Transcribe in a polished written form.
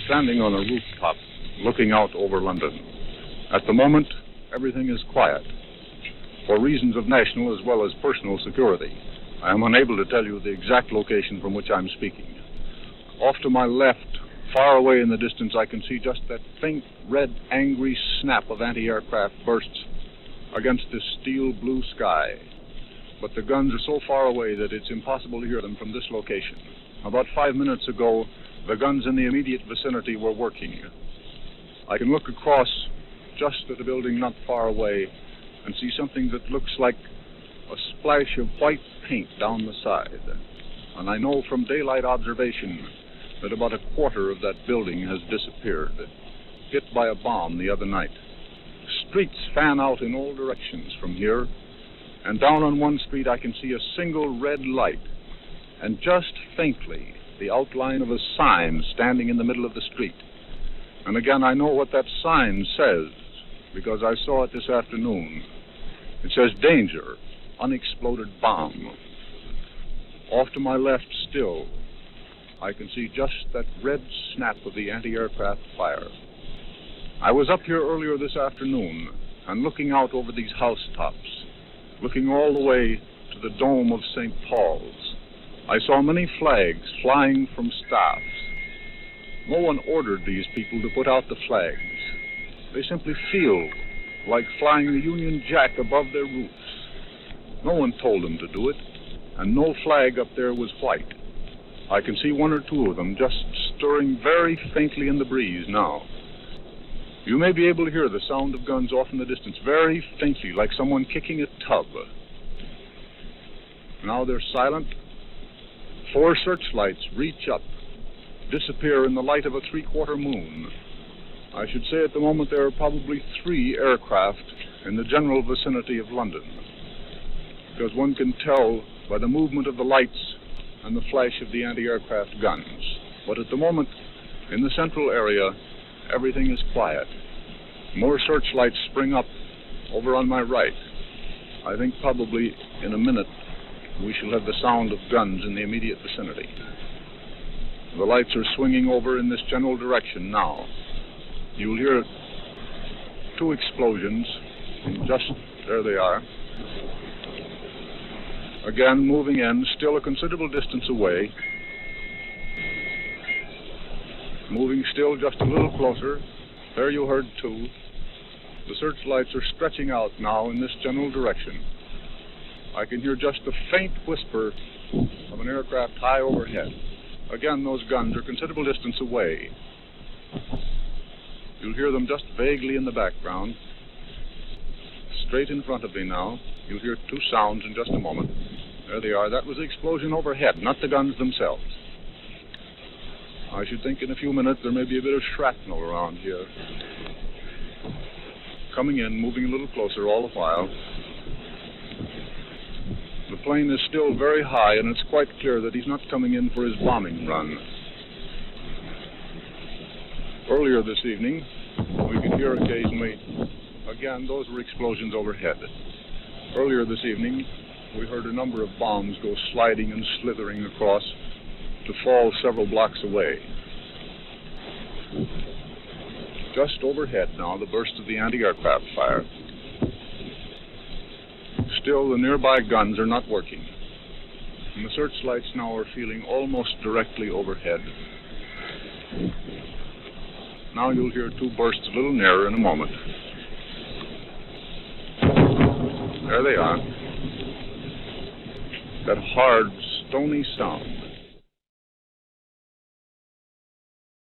standing on a rooftop, looking out over London. At the moment, everything is quiet. For reasons of national as well as personal security, I am unable to tell you the exact location from which I'm speaking. Off to my left, far away in the distance, I can see just that faint, red, angry snap of anti-aircraft bursts against this steel blue sky. But the guns are so far away that it's impossible to hear them from this location. About 5 minutes ago, the guns in the immediate vicinity were working. I can look across just at a building not far away and see something that looks like a splash of white paint down the side. And I know from daylight observation that about a quarter of that building has disappeared, hit by a bomb the other night. Streets fan out in all directions from here, and down on one street I can see a single red light, and just faintly the outline of a sign standing in the middle of the street. And again, I know what that sign says, because I saw it this afternoon. It says, "Danger, unexploded bomb." Off to my left still, I can see just that red snap of the anti-aircraft fire. I was up here earlier this afternoon and looking out over these housetops, looking all the way to the dome of St. Paul's. I saw many flags flying from staffs. No one ordered these people to put out the flags. They simply feel like flying the Union Jack above their roofs. No one told them to do it, and no flag up there was white. I can see one or two of them just stirring very faintly in the breeze now. You may be able to hear the sound of guns off in the distance, very faintly, like someone kicking a tub. Now they're silent. 4 searchlights reach up, disappear in the light of a 3/4 moon. I should say at the moment there are probably 3 aircraft in the general vicinity of London, because one can tell by the movement of the lights and the flash of the anti-aircraft guns. But at the moment, in the central area, everything is quiet. More searchlights spring up over on my right. I think probably in a minute we shall have the sound of guns in the immediate vicinity. The lights are swinging over in this general direction now. You'll hear 2 explosions. Just there they are. Again, moving in, still a considerable distance away. Moving still just a little closer. There you heard 2. The searchlights are stretching out now in this general direction. I can hear just the faint whisper of an aircraft high overhead. Again, those guns are a considerable distance away. You'll hear them just vaguely in the background. Straight in front of me now. You'll hear 2 sounds in just a moment. There they are. That was the explosion overhead, not the guns themselves. I should think in a few minutes there may be a bit of shrapnel around here. Coming in, moving a little closer all the while. The plane is still very high, and it's quite clear that he's not coming in for his bombing run. Earlier this evening, we could hear occasionally, again, those were explosions overhead. Earlier this evening, we heard a number of bombs go sliding and slithering across to fall several blocks away. Just overhead now, the burst of the anti-aircraft fire. Still, the nearby guns are not working. And the searchlights now are feeling almost directly overhead. Now you'll hear 2 bursts a little nearer in a moment. There they are. That hard, stony sound.